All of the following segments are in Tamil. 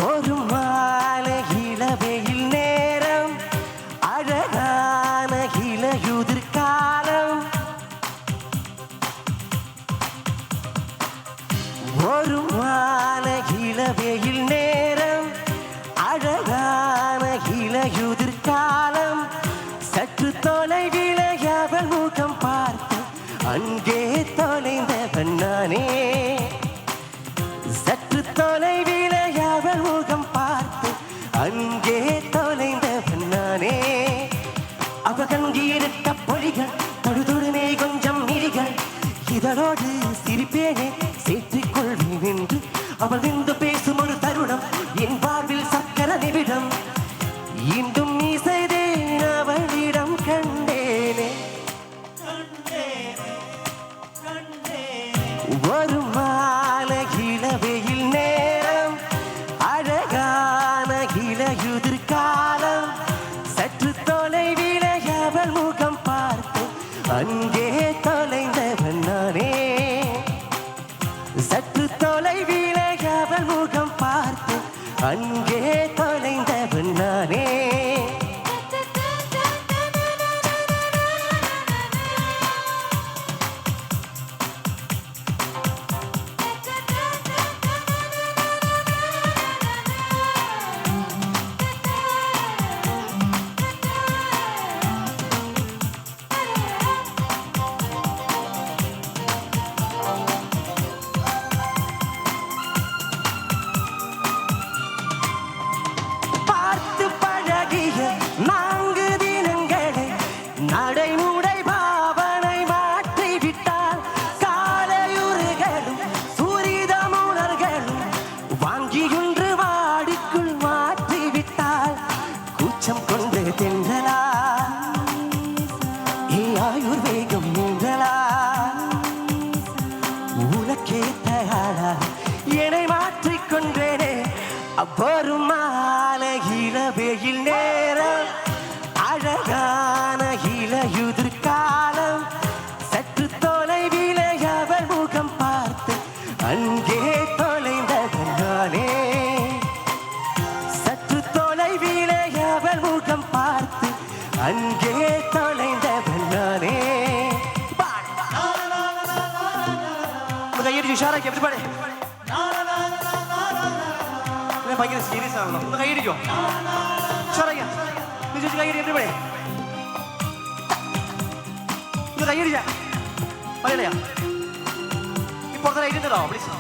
ஒரு மாலை இளவெயில் நேரம் அழகான இளையுதிர் காலம் ஒரு மாலை இளவெயில் நேரம் அழகான இளையுதிர் காலம் சற்று தொலைவில் அவள் முகம் பார்த்து அங்கே தொலைந்தவன் நானே சற்று தொலைவில் அவள் முகம் பார்த்து அங்கே தொலைந்தவன் நானே அவ கண்கியிருக்க பொழிகள் தொடுதொடுமே கொஞ்சம் மிரிகள் இதழோடு சிரிப்பேனே சேர்த்துக் கொள்வேன் என்று அவள் நின்று பேசும் ஒரு தருணம் என் வாழ்வில் சக்கர நிமிடம் இன்றும் இசைதேன் அவளிடம் கண்டேனே ஒரு மாலை இளவெயில் நேரம் அழகான இளையுதிர் காலம் சற்று தொலைவில் அவள் முகம் பார்த்து அங்கே தொலைந்தவன் நானே சற்று தொலைவில் அவள் முகம் பார்த்து அங்கே தொலைந்தவன் நானே நான்கு தினங்களை நடைமுறை பாவனை மாற்றிவிட்டால் காலையுறுகளும் சூரிதமுணர்களும் வாங்கியுன்று வாடிக்குள் மாற்றிவிட்டால் கூச்சம் கொண்டு தென்றலா ஆயுர்வேகம் நீங்களா உனக்கேற்றாளா என்னை மாற்றிக்கொண்டேனே ஒரு மாலை இளவெயில் நேரம் அழகான இளையுதிர் காலம் சற்று தொலைவில் அவள் முகம் பார்த்து அங்கே தொலைந்தவன் நானே சற்று தொலைவில் அவள் முகம் பார்த்து அங்கே தொலைந்தவன் நானே கையடி உஷாராக்கி எப்படி பாடு ഭയങ്കര സീരിയസ് ആണല്ലോ ഒന്ന് കൈയടിക്കോ ഷോറയ്ക്കാം നീ ചോദിച്ചു കൈയടി എവിടെ ഒന്ന് കൈയടിച്ചാ പറയലയാ നീ പുറത്തെ കൈയിട്ടുണ്ടോ പ്ലീസ്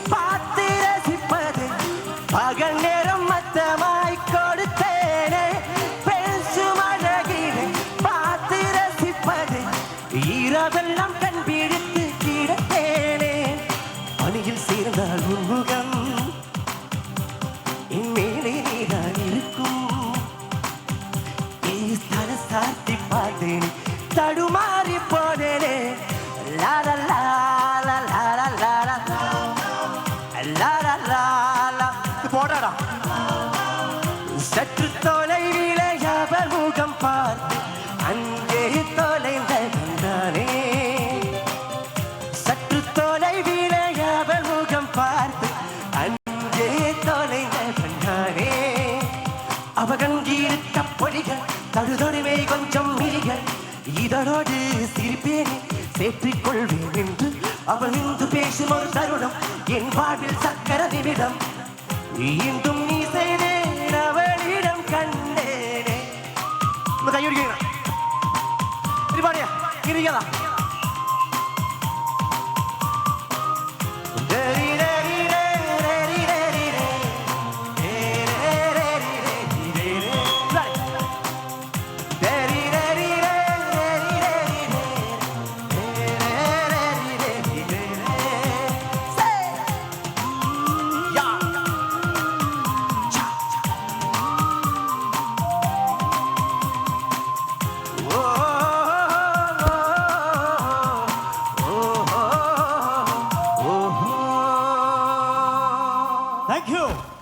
பார்த்து ரசிப்பது பகல் நேரம் மத்தமாய் கொடுத்தேனே இரவெல்லாம் கண் பிடித்து கிடத்தேனே பணியில் சேர்ந்தால் உன்முகம் என் மேலே நீதான் இருக்கும் தல சாத்தி பார்த்தேன் தடுமாறி போனேனே போடாடா சற்று தொலைவில் அவள் முகம் பார்த்து அங்கே தொலைந்தவன் நானே சற்று தொலைவில் அவள் முகம் பார்த்து அங்கே தொலைந்தவன் நானே அவ கண்கியிருக்க பொழிகள் தடுதொடுமே கொஞ்சம் மிரிகள் இதழோடு சிரிப்பேனே சேர்த்துக் கொள்வேன் என்று அவள் நின்று பேசும் ஒரு தருணம் என் வாழ்வில் சக்கர நிமிடம் இன்றும் நீ செய்தேன் அவளிடம் கண்டேனே கையொடிக்கிறேன் பாடியா இருக்கலாம் Thank you.